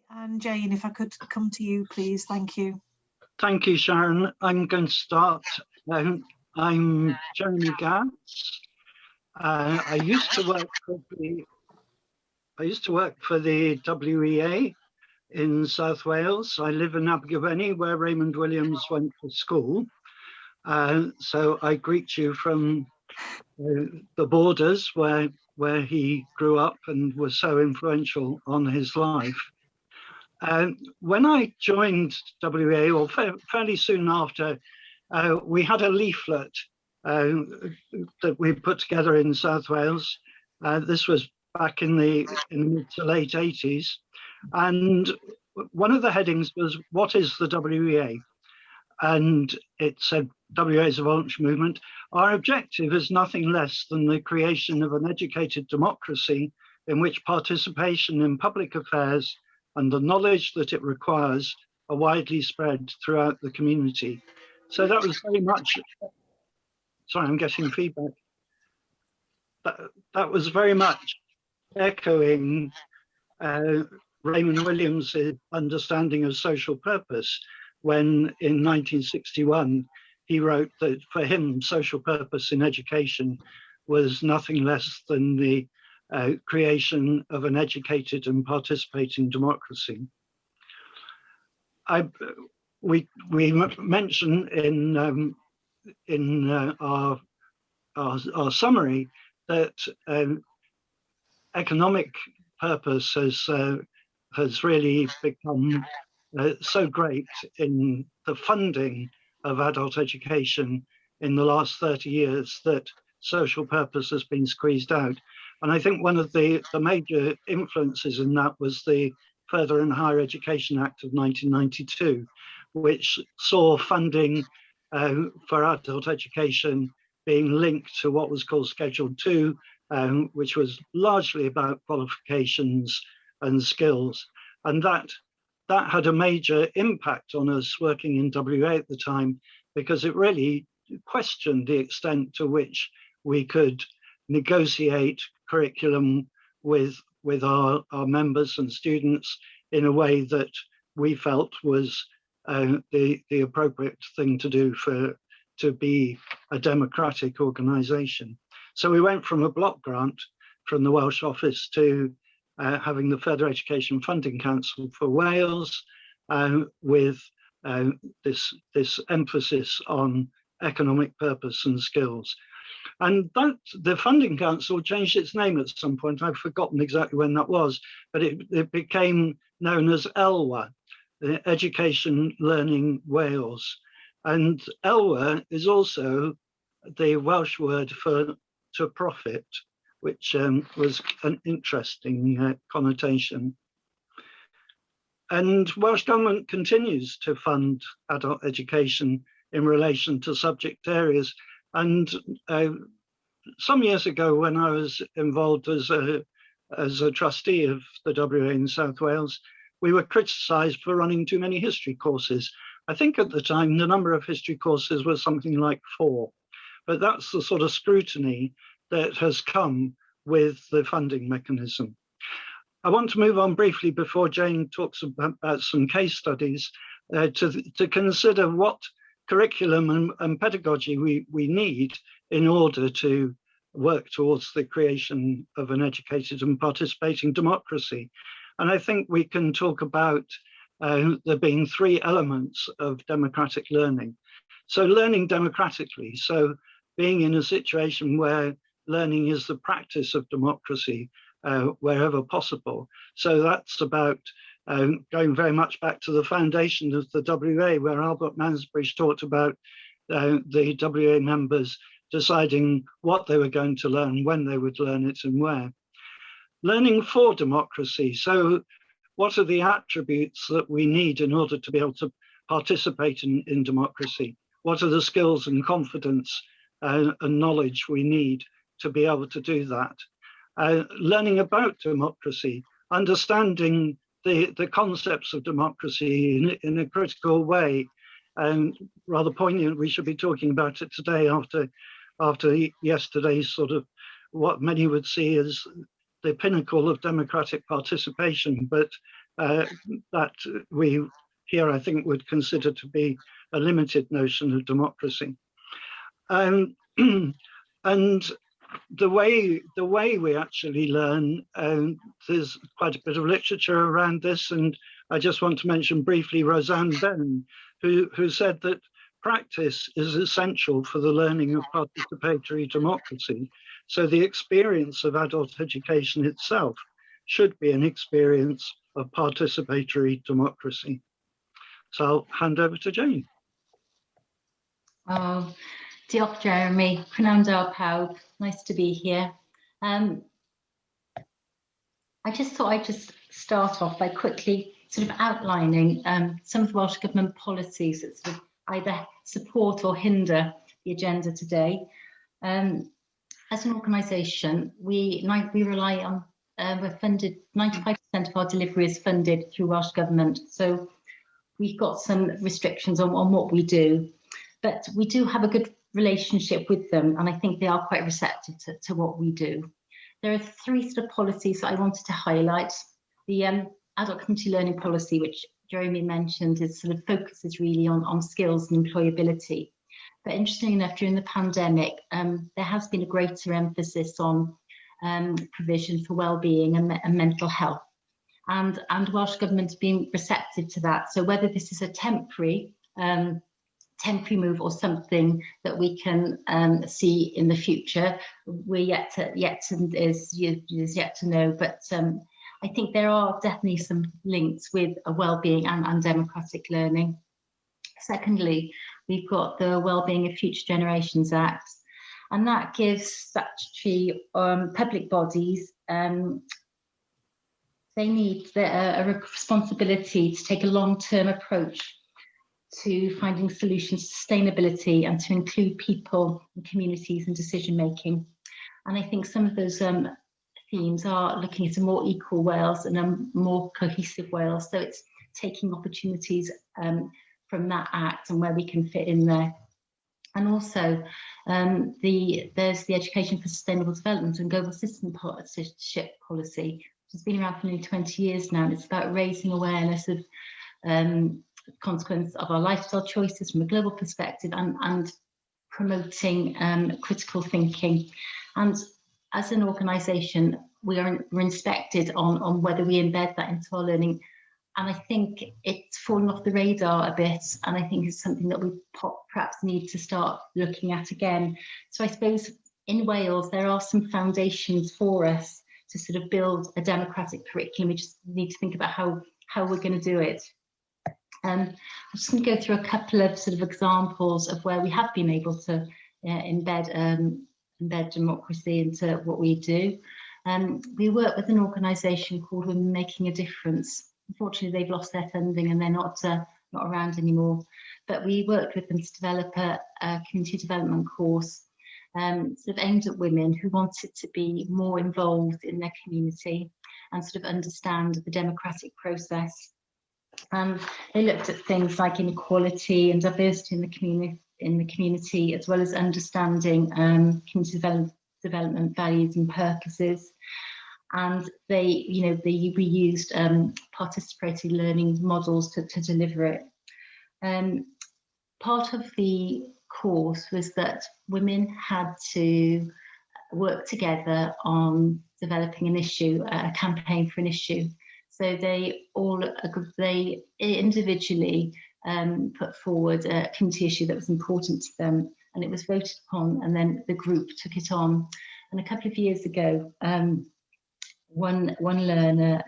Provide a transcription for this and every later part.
And Jayne, if I could come to you, please. Thank you. Thank you, Sharon. I'm going to start. I'm Jeremy Gatz. I used to work for the WEA in South Wales. I live in Abergavenny, where Raymond Williams went to school. So I greet you from the borders where he grew up and was so influential on his life. When I joined WEA, or fairly soon after, we had a leaflet that we put together in South Wales. This was back in the mid to late 80s. And one of the headings was, "What is the WEA?" And it said, WEA's a voluntary movement. Our objective is nothing less than the creation of an educated democracy in which participation in public affairs and the knowledge that it requires are widely spread throughout the community. So that was very much, sorry, I'm getting feedback. That was very much echoing Raymond Williams' understanding of social purpose, when in 1961, he wrote that for him, social purpose in education was nothing less than the creation of an educated and participating democracy. We mention in our summary that economic purpose has really become so great in the funding of adult education in the last 30 years that social purpose has been squeezed out. And I think one of the major influences in that was the Further and Higher Education Act of 1992, which saw funding for adult education being linked to what was called Schedule 2, which was largely about qualifications and skills. And that had a major impact on us working in WA at the time, because it really questioned the extent to which we could negotiate curriculum with our members and students in a way that we felt was the appropriate thing to do to be a democratic organisation. So we went from a block grant from the Welsh office to having the Further Education Funding Council for Wales, with this emphasis on economic purpose and skills. And the Funding Council changed its name at some point. I've forgotten exactly when that was, but it became known as ELWA, Education Learning Wales. And ELWA is also the Welsh word for to profit, which was an interesting connotation. And Welsh Government continues to fund adult education in relation to subject areas. And some years ago, when I was involved as a trustee of the WA in South Wales, we were criticised for running too many history courses. I think at the time, the number of history courses was something like 4. But that's the sort of scrutiny that has come with the funding mechanism. I want to move on briefly before Jayne talks about some case studies to consider what curriculum and pedagogy we need in order to work towards the creation of an educated and participating democracy. And I think we can talk about there being 3 elements of democratic learning. So learning democratically, so being in a situation where learning is the practice of democracy wherever possible. So that's about going very much back to the foundation of the WA, where Albert Mansbridge talked about the WA members deciding what they were going to learn, when they would learn it and where. Learning for democracy. So what are the attributes that we need in order to be able to participate in democracy? What are the skills and confidence and knowledge we need to be able to do that? Learning about democracy, understanding the concepts of democracy in a critical way, and rather poignant, we should be talking about it today after yesterday's sort of what many would see as the pinnacle of democratic participation, but that we here, I think, would consider to be a limited notion of democracy. And the way we actually learn, there's quite a bit of literature around this, and I just want to mention briefly Roseanne Benn, who said that practice is essential for the learning of participatory democracy. So the experience of adult education itself should be an experience of participatory democracy. So I'll hand over to Jayne. Oh, diolch, Jeremy. Pnawn da pawb. Nice to be here. I just thought I'd just start off by quickly sort of outlining some of the Welsh Government policies that sort of either support or hinder the agenda today. As an organisation, we rely on, we're funded, 95% of our delivery is funded through Welsh Government. So we've got some restrictions on what we do, but we do have a good relationship with them, and I think they are quite receptive to what we do. There are three sort of policies that I wanted to highlight. The adult community learning policy, which Jeremy mentioned, is sort of focuses really on skills and employability. But interestingly enough, during the pandemic, there has been a greater emphasis on provision for well-being and mental health. And Welsh Government's been receptive to that. So whether this is a temporary move or something that we can see in the future, we're yet to know. But I think there are definitely some links with well-being and democratic learning. Secondly, we've got the Wellbeing of Future Generations Act, and that gives statutory public bodies they need a responsibility to take a long-term approach to finding solutions to sustainability and to include people and communities in decision-making. And I think some of those themes are looking at a more equal Wales and a more cohesive Wales. So it's taking opportunities from that act and where we can fit in there. And also there's the Education for Sustainable Development and Global Citizenship Policy, which has been around for nearly 20 years now. And it's about raising awareness of consequence of our lifestyle choices from a global perspective and promoting critical thinking. And as an organisation, we're inspected on whether we embed that into our learning. And I think it's fallen off the radar a bit. And I think it's something that we perhaps need to start looking at again. So I suppose in Wales, there are some foundations for us to sort of build a democratic curriculum. We just need to think about how we're going to do it. I'm just going to go through a couple of sort of examples of where we have been able to embed democracy into what we do. We work with an organisation called Women Making a Difference. Unfortunately, they've lost their funding and they're not around anymore. But we worked with them to develop a community development course sort of aimed at women who wanted to be more involved in their community and sort of understand the democratic process. They looked at things like inequality and diversity in the community, as well as understanding community development values and purposes. And we used participatory learning models to deliver it. Part of the course was that women had to work together on developing an issue, a campaign for an issue. So they individually put forward a community issue that was important to them, and it was voted upon, and then the group took it on. And a couple of years ago, one learner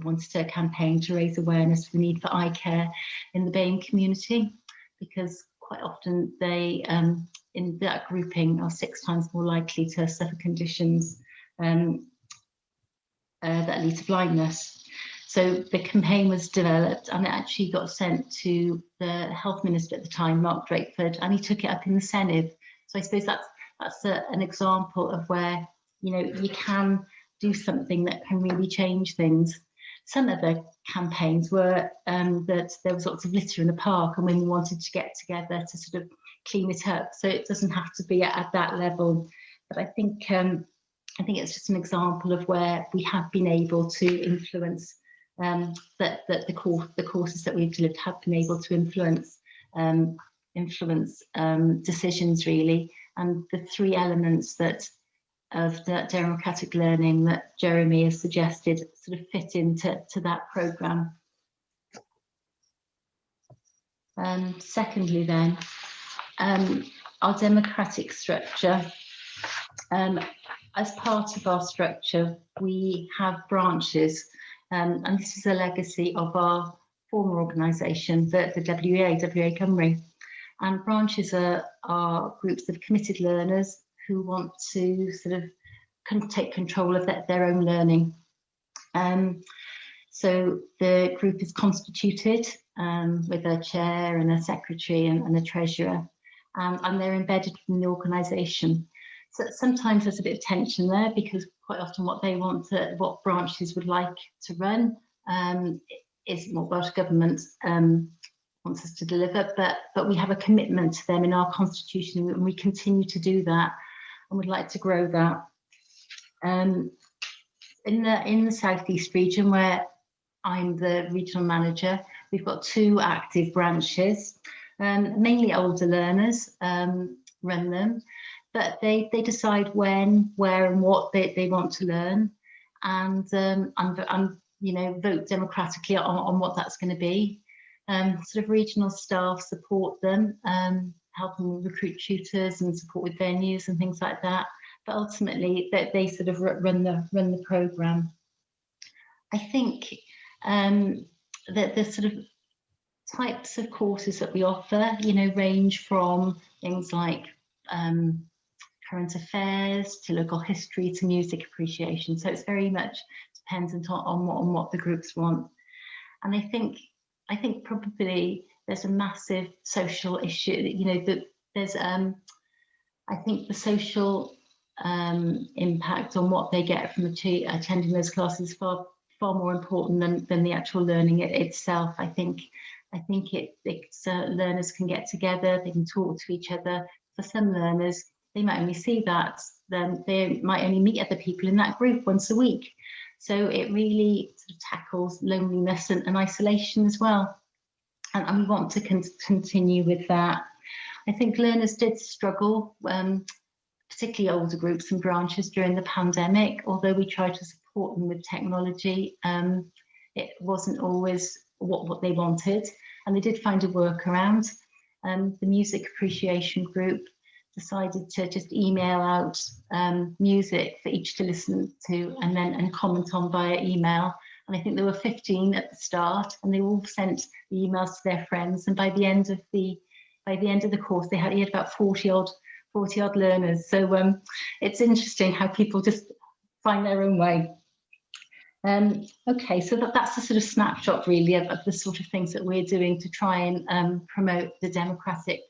wanted a campaign to raise awareness for the need for eye care in the BAME community, because quite often they, in that grouping, are 6 times more likely to suffer conditions that lead to blindness. So the campaign was developed and it actually got sent to the health minister at the time, Mark Drakeford, and he took it up in the Senedd. So I suppose that's an example of where, you can do something that can really change things. Some of the campaigns were that there was lots of litter in the park and women wanted to get together to sort of clean it up. So it doesn't have to be at that level. But I think it's just an example of where we have been able to influence that the courses that we've delivered have been able to influence decisions really, and the three elements of that democratic learning that Jeremy has suggested sort of fit into that programme. Secondly then, our democratic structure. As part of our structure, we have branches, and this is a legacy of our former organisation, the WA Cymru. And branches are groups of committed learners who want to sort of take control of their own learning. So the group is constituted with a chair and a secretary and a treasurer, and they're embedded in the organisation. So sometimes there's a bit of tension there, because quite often what branches would like to run isn't what Welsh Government wants us to deliver, but we have a commitment to them in our constitution, and we continue to do that, and would like to grow that. In the South East region, where I'm the regional manager, we've got 2 active branches. Mainly older learners run them, but they decide when, where, and what they want to learn, and you know, vote democratically on what that's going to be. Sort of regional staff support them, help them recruit tutors and support with venues and things like that. But ultimately, they sort of run the programme. I think that the sort of types of courses that we offer, you know, range from things like current affairs to local history to music appreciation. So it's very much dependent on what the groups want. And I think probably there's a massive social issue. You know, that there's I think the social impact on what they get from attending those classes is far more important than the actual learning itself. I think learners can get together, they can talk to each other. For some learners, they might only see that, then they might only meet other people in that group once a week. So it really sort of tackles loneliness and isolation as well. And we want to continue with that. I think learners did struggle, particularly older groups and branches during the pandemic, although we tried to support them with technology. It wasn't always what they wanted, and they did find a workaround. The music appreciation group decided to just email out music for each to listen to and comment on via email. And I think there were 15 at the start, and they all sent the emails to their friends. And by the end of the course, he had about 40 odd learners. So it's interesting how people just find their own way. Okay, so that's a sort of snapshot really of the sort of things that we're doing to try and promote the democratic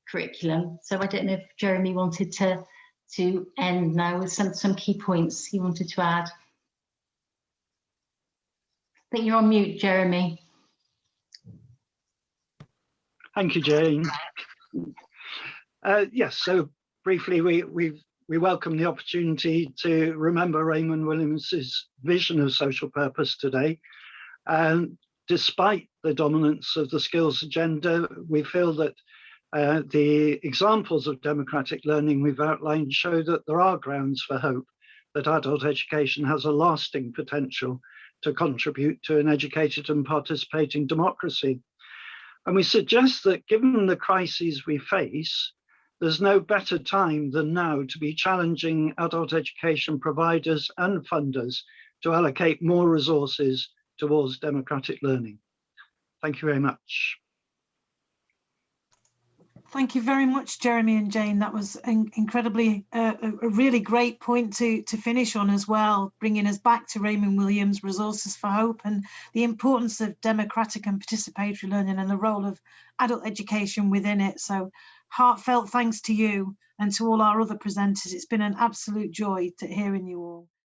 curriculum. So I don't know if Jeremy wanted to end now with some key points he wanted to add. I think you're on mute, Jeremy. Thank you, Jayne. Yes, so briefly, we welcome the opportunity to remember Raymond Williams's vision of social purpose today. And despite the dominance of the skills agenda, we feel that the examples of democratic learning we've outlined show that there are grounds for hope that adult education has a lasting potential to contribute to an educated and participating democracy. And we suggest that given the crises we face, there's no better time than now to be challenging adult education providers and funders to allocate more resources towards democratic learning. Thank you very much. Thank you very much, Jeremy and Jayne. That was incredibly a really great point to finish on as well, bringing us back to Raymond Williams' Resources for Hope and the importance of democratic and participatory learning and the role of adult education within it. So heartfelt thanks to you and to all our other presenters. It's been an absolute joy to hearing you all.